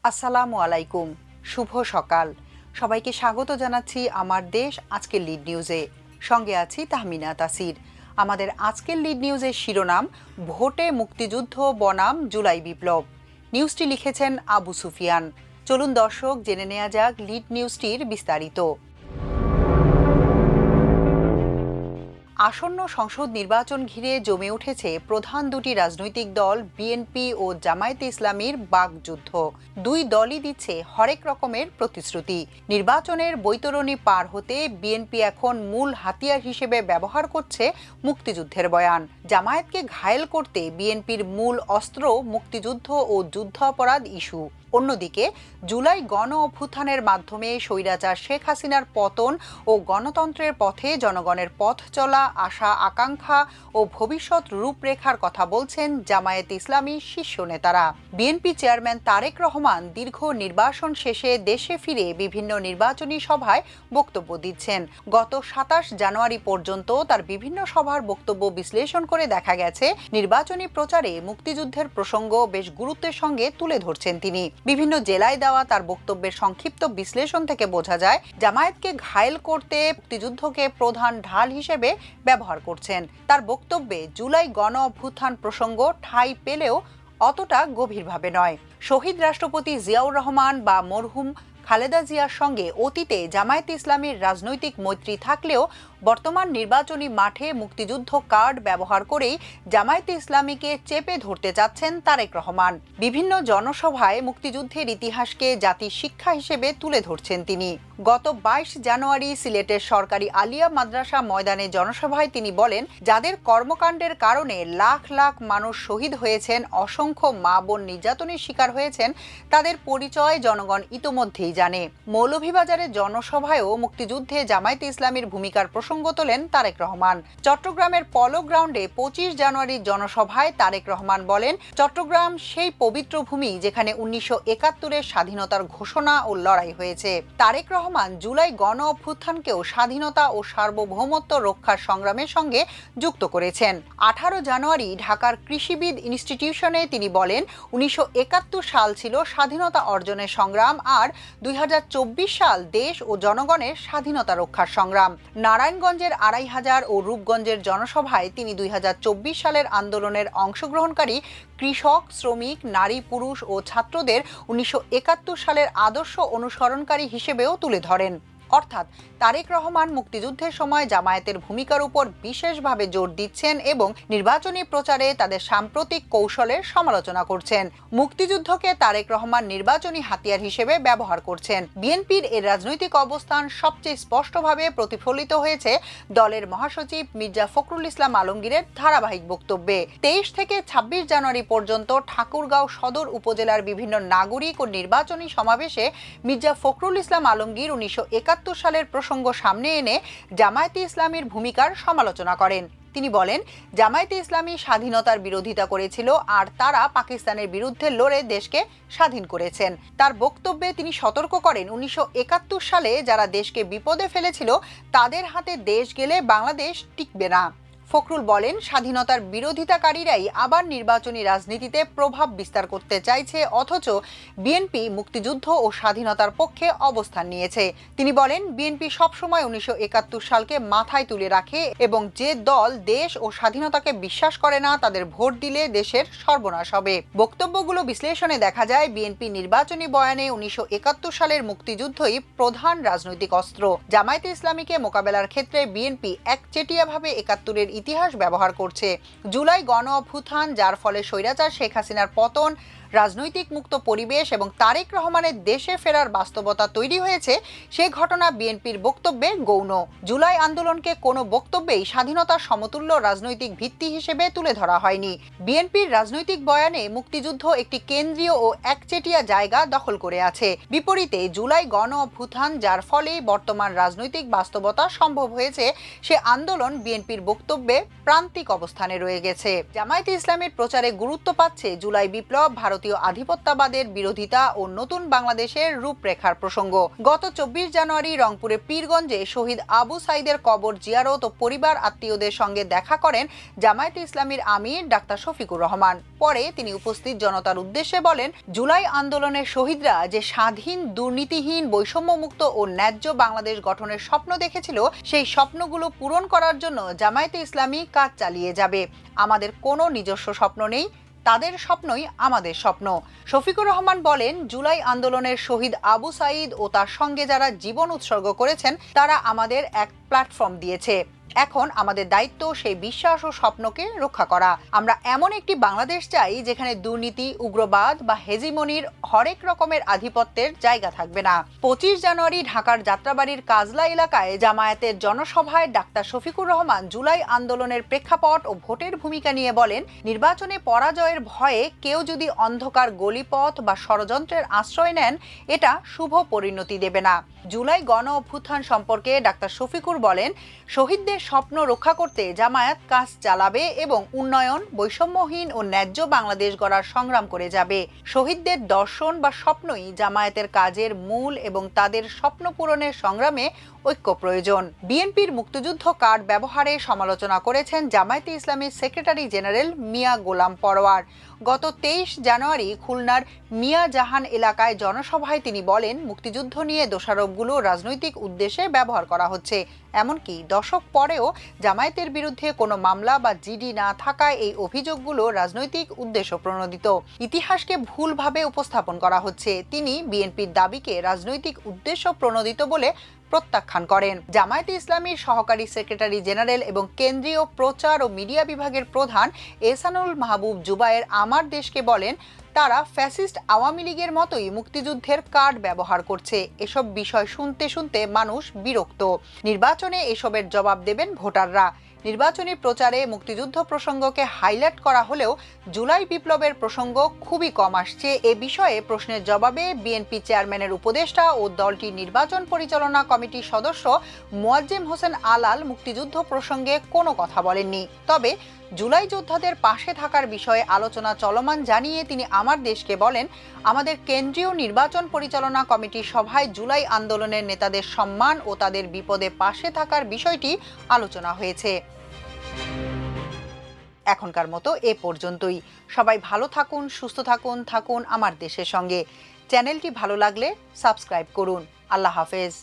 আসসালামু আলাইকুম, শুভ সকাল। সবাইকে স্বাগত জানাচ্ছি আমার দেশ আজকের লিড নিউজে। সঙ্গে আছি তাহমিনা তাসির। আমাদের আজকের লিড নিউজের শিরোনাম, ভোটে মুক্তিযুদ্ধ বনাম জুলাই বিপ্লব। নিউজটি লিখেছেন আবু সুফিয়ান। চলুন দর্শক, জেনে নেওয়া যাক লিড নিউজটির বিস্তারিত। আসন্ন সংসদ নির্বাচন ঘিরে জমে উঠেছে প্রধান দুটি রাজনৈতিক দল বিএনপি ও জামায়াতে ইসলামীর বাকযুদ্ধ। দুই দলই দিচ্ছে হরেক রকমের প্রতিশ্রুতি। নির্বাচনের বৈতরণী পার হতে বিএনপি এখন মূল হাতিয়ার হিসেবে ব্যবহার করছে মুক্তিযুদ্ধের বয়ান। জামায়াতকে ঘায়েল করতে বিএনপির মূল অস্ত্র মুক্তিযুদ্ধ ও যুদ্ধাপরাধ ইস্যু। অন্যদিকে জুলাই গণ অভ্যুত্থানের মাধ্যমে স্বৈরাচার শেখ হাসিনার পতন ও গণতন্ত্রের পথে জনগণের পথ চলা, আশা আকাঙ্ক্ষা ও ভবিষ্যৎ রূপরেখার কথা বলছেন জামায়াতে ইসলামী শীর্ষ নেতারা। বিএনপি চেয়ারম্যান তারেক রহমান দীর্ঘ নির্বাসন শেষে দেশে ফিরে বিভিন্ন নির্বাচনী সভায় বক্তব্য দিচ্ছেন। গত ২৭ জানুয়ারি পর্যন্ত তার বিভিন্ন সভার বক্তব্য বিশ্লেষণ করে দেখা গেছে, নির্বাচনী প্রচারে মুক্তিযুদ্ধের প্রসঙ্গ বেশ গুরুত্বের সঙ্গে তুলে ধরছেন তিনি। বিভিন্ন জেলায় দেওয়া তার বক্তব্যের সংক্ষিপ্ত বিশ্লেষণ থেকে বোঝা যায়, জামায়াতকে ঘায়েল করতে মুক্তিযুদ্ধকে প্রধান ঢাল হিসেবে ব্যবহার করছেন। তার বক্তব্যে জুলাই গণ অভ্যুত্থান প্রসঙ্গ ঠাঁই পেলেও অতটা গভীরভাবে নয়। শহীদ রাষ্ট্রপতি জিয়াউর রহমান বা মরহুম খালেদা জিয়ার সঙ্গে অতীতে জামায়াতে ইসলামীর রাজনৈতিক মৈত্রী থাকলেও বর্তমান নির্বাচনী মাঠে মুক্তিযুদ্ধ কার্ড ব্যবহার করেই জামায়াতে ইসলামীকে চেপে ধরতে চাচ্ছেন তারেক রহমান। বিভিন্ন জনসভায় মুক্তিযুদ্ধের ইতিহাসকে জাতির শিক্ষা হিসেবে তুলে ধরছেন তিনি। গত ২২ জানুয়ারি সিলেটের সরকারি আলিয়া মাদ্রাসা ময়দানে জনসভায় তিনি বলেন, যাদের কর্মকাণ্ডের কারণে লাখ লাখ মানুষ শহীদ হয়েছেন, অসংখ্য মা বোন নির্যাতনের শিকার হয়েছেন, তাদের পরিচয় জনগণ ইতোমধ্যেই জানে। মৌলভীবাজারের জনসভায়ও মুক্তিযুদ্ধে জামায়াতে ইসলামীর ভূমিকার প্রসঙ্গ তোলেন তারেক রহমান। চট্টগ্রামের পলো গ্রাউন্ডে ২৫ জানুয়ারির জনসভায় তারেক রহমান বলেন, চট্টগ্রাম সেই পবিত্র ভূমি যেখানে ১৯৭১-এর স্বাধীনতার ঘোষণা ও লড়াই হয়েছে। তারেক রহমান জুলাই গণ অভ্যুত্থানকেও স্বাধীনতা ও সার্বভৌমত্ব রক্ষার সংগ্রামের সঙ্গে যুক্ত করেছেন। ১৮ জানুয়ারি ঢাকার কৃষিবিদ ইনস্টিটিউশনে তিনি বলেন, ১৯৭১ সাল ছিল স্বাধীনতা অর্জনের সংগ্রাম, আর ২০২৪ সাল দেশ ও জনগণের স্বাধীনতা রক্ষার সংগ্রাম। নারায়ণগঞ্জের ২৫০০ ও রূপগঞ্জের জনসভায় তিনি ২০২৪ সালের আন্দোলনের অংশগ্রহণকারী কৃষক, শ্রমিক, নারী, পুরুষ ও ছাত্রদের ১৯৭১ সালের আদর্শ অনুসরণকারী হিসেবেও তুলে ধরেন। অর্থাৎ তারেক রহমান মুক্তিযুদ্ধের সময় জামায়াতের ভূমিকার উপর বিশেষভাবে জোর দিচ্ছেন এবং নির্বাচনী প্রচারে তাদের সাম্প্রতিক কৌশলের সমালোচনা করছেন। মুক্তিযুদ্ধকে তারেক রহমান নির্বাচনী হাতিয়ার হিসেবে ব্যবহার করছেন। বিএনপির এর রাজনৈতিক অবস্থান সবচেয়ে স্পষ্টভাবে প্রতিফলিত হয়েছে দলের মহাসচিব মির্জা ফখরুল ইসলাম আলমগীরের ধারাবাহিক বক্তব্যে। ২৩ থেকে ২৬ জানুয়ারি পর্যন্ত ঠাকুরগাঁও সদর উপজেলার বিভিন্ন নাগরিক ও নির্বাচনী সমাবেশে মির্জা ফখরুল ইসলাম আলমগীর ১৯৭১ সালের প্রসঙ্গ সামনে এনে জামায়াতে ইসলামীর ভূমিকার সমালোচনা করেন। তিনি বলেন, জামায়াতে ইসলামী স্বাধীনতার বিরোধিতা করেছিল আর তারা পাকিস্তানের বিরুদ্ধে লড়ে দেশকে স্বাধীন করেছেন। তার বক্তব্যে তিনি সতর্ক করেন, ১৯৭১ সালে যারা দেশকে বিপদে ফেলেছিল তাদের হাতে দেশ গেলে বাংলাদেশ টিকবে না। ফখরুল বলেন, স্বাধীনতার বিরোধিতাকারীরাই আবার নির্বাচনী রাজনীতিতে প্রভাব বিস্তার করতে চাইছে, অথচ বিএনপি মুক্তিযুদ্ধ ও স্বাধীনতার পক্ষে অবস্থান নিয়েছে। তিনি বলেন, বিএনপি সবসময় ১৯৭১ সালকে মাথায় তুলে রাখে এবং যে দল দেশ ও স্বাধীনতাকে বিশ্বাস করে না তাদের ভোট দিলে দেশের সর্বনাশ হবে। বক্তব্যগুলো বিশ্লেষণে দেখা যায়, বিএনপি নির্বাচনী বয়ানে ১৯৭১ সালের মুক্তিযুদ্ধই প্রধান রাজনৈতিক অস্ত্র। জামায়াতে ইসলামীকে মোকাবেলার ক্ষেত্রে বিএনপি একচেটিয়াভাবে ৭১-এর ইতিহাস ব্যবহার করছে। জুলাই গণ অভ্যুত্থান, যার ফলে স্বৈরাচার শেখ হাসিনার পতন, রাজনৈতিক মুক্ত পরিবেশ এবং তারেক রহমানের দেশে ফেরার বাস্তবতা তৈরি হয়েছে, সে ঘটনা বিএনপির বক্তব্যে গৌণ। জুলাই আন্দোলনকে কোনো বক্তব্যেই স্বাধীনতার সমতুল্য রাজনৈতিক ভিত্তি হিসেবে তুলে ধরা হয়নি। বিএনপির রাজনৈতিক বয়ানে মুক্তিযুদ্ধ একটি কেন্দ্রীয় ও একচেটিয়া জায়গা দখল করে আছে। বিপরীতে জুলাই গণ অভ্যুত্থান, যার ফলে বর্তমান রাজনৈতিক বাস্তবতা সম্ভব হয়েছে, সে আন্দোলন বিএনপির বক্তব্যে প্রান্তিক অবস্থানে রয়ে গেছে। জামায়াতে ইসলামের প্রচারে গুরুত্ব পাচ্ছে জুলাই বিপ্লব, ভারতীয় ভারতীয় আধিপত্যবাদের বিরোধিতা ও নতুন বাংলাদেশের রূপরেখার প্রসঙ্গ। গত 24 জানুয়ারি রংপুরের পীরগঞ্জে শহীদ আবু সাঈদের কবর জিয়ারত ও পরিবার আত্মীয়দের সঙ্গে দেখা করেন জামায়াতে ইসলামীর আমির ডাক্তার শফিকুর রহমান। পরে তিনি উপস্থিত জনতার উদ্দেশ্যে বলেন, জুলাই আন্দোলনের শহীদরা যে স্বাধীন, দুর্নীতিহীন, বৈষম্যমুক্ত ও ন্যায্য বাংলাদেশ গঠনের স্বপ্ন দেখেছিল, সেই স্বপ্নগুলো পূরণ করার জন্য জামায়াতে ইসলামী কাজ চালিয়ে যাবে। আমাদের কোনো নিজস্ব স্বপ্ন নেই, তাদের স্বপ্নই আমাদের স্বপ্ন। শফিকুর রহমান বলেন, জুলাই আন্দোলনের শহীদ আবু সাঈদ ও তার সঙ্গে যারা জীবন উৎসর্গ করেছেন তারা আমাদের এক প্ল্যাটফর্ম দিয়েছে। এখন আমাদের দায়িত্ব সেই বিশ্বাস ও স্বপ্নকে রক্ষা করা। আমরা এমন একটি বাংলাদেশ চাই যেখানে দুর্নীতি, উগ্রবাদ বা হেজিমনির হরেক রকমের আধিপত্যের জায়গা থাকবে না। 25 জানুয়ারি ঢাকার যাত্রাবাড়ির কাজলা এলাকায় জামায়াতের জনসভায় ডাক্তার শফিকুর রহমান জুলাই আন্দোলনের প্রেক্ষাপট ও ভোটের ভূমিকা নিয়ে বলেন, নির্বাচনে পরাজয়ের ভয়ে কেউ যদি অন্ধকার গলিপথ বা ষড়যন্ত্রের আশ্রয় নেন, এটা শুভ পরিণতি দেবে না। জুলাই গণ অভ্যুত্থান সম্পর্কে ডাক্তার শফিকুর বলেন, শহীদদের স্বপ্ন রক্ষা করতে জামায়াত কাজ চালাবে এবং উন্নয়ন, বৈষম্যহীন ও ন্যায্য বাংলাদেশ গড়ার সংগ্রাম করে যাবে। শহীদদের দর্শন বা স্বপ্নই জামায়াতের কাজের মূল এবং তাদের স্বপ্ন পূরণের সংগ্রামে ঐক্য প্রয়োজন। বিএনপির মুক্তিযুদ্ধ কার্ড ব্যবহারে সমালোচনা করেছেন জামায়াতে ইসলামীর সেক্রেটারি জেনারেল মিয়া গোলাম পরোয়ার। গত 23 জানুয়ারি খুলনার মিয়া জাহান এলাকায় জনসভায় তিনি বলেন, মুক্তিযুদ্ধ নিয়ে দোষারোপগুলো রাজনৈতিক উদ্দেশ্যে ব্যবহার করা হচ্ছে। এমনকি দশক পরেও জামায়াতের বিরুদ্ধে কোনো মামলা বা জিডি না থাকায় এই অভিযোগগুলো রাজনৈতিক উদ্দেশ্য প্রণোদিত, ইতিহাসকে ভুলভাবে উপস্থাপন করা হচ্ছে। তিনি বিএনপির দাবিকে রাজনৈতিক উদ্দেশ্য প্রণোদিত বলে প্রত্যাখ্যান করেন। জামায়াতে ইসলামীর সহকারী সেক্রেটারি জেনারেল এবং কেন্দ্রীয় প্রচার ও মিডিয়া বিভাগের প্রধান এহসানুল মাহবুব জুবায়ের আমার দেশকে বলেন, তারা ফ্যাসিস্ট আওয়ামী লীগের মতোই মুক্তিযুদ্ধের কার্ড ব্যবহার করছে। এসব বিষয় শুনতে শুনতে মানুষ বিরক্ত। নির্বাচনে এসবের জবাব দেবেন ভোটাররা। নির্বাচনী প্রচারে মুক্তিযুদ্ধ প্রসঙ্গকে হাইলাইট করা হলেও জুলাই বিপ্লবের প্রসঙ্গ খুবই কম আসছে। এ বিষয়ে প্রশ্নের জবাবে বিএনপি চেয়ারম্যানের উপদেষ্টা ও দলটির নির্বাচন পরিচালনা কমিটির সদস্য মোয়াজ্জেম হোসেন আলাল মুক্তিযুদ্ধ প্রসঙ্গে কোনো কথা বলেননি। তবে জুলাই যোদ্ধাদের পাশে থাকার বিষয়ে আলোচনা চলমান জানিয়ে তিনি আমার দেশকে বলেন, আমাদের কেন্দ্রীয় নির্বাচন পরিচালনা কমিটির সভায় জুলাই আন্দোলনের নেতাদের সম্মান ও তাদের বিপদে পাশে থাকার বিষয়টি আলোচনা হয়েছে। এখনকার মতো এ পর্যন্তই। সবাই ভালো থাকুন, সুস্থ থাকুন, থাকুন আমার দেশের সঙ্গে। চ্যানেলটি ভালো লাগলে সাবস্ক্রাইব করুন। আল্লাহ হাফেজ।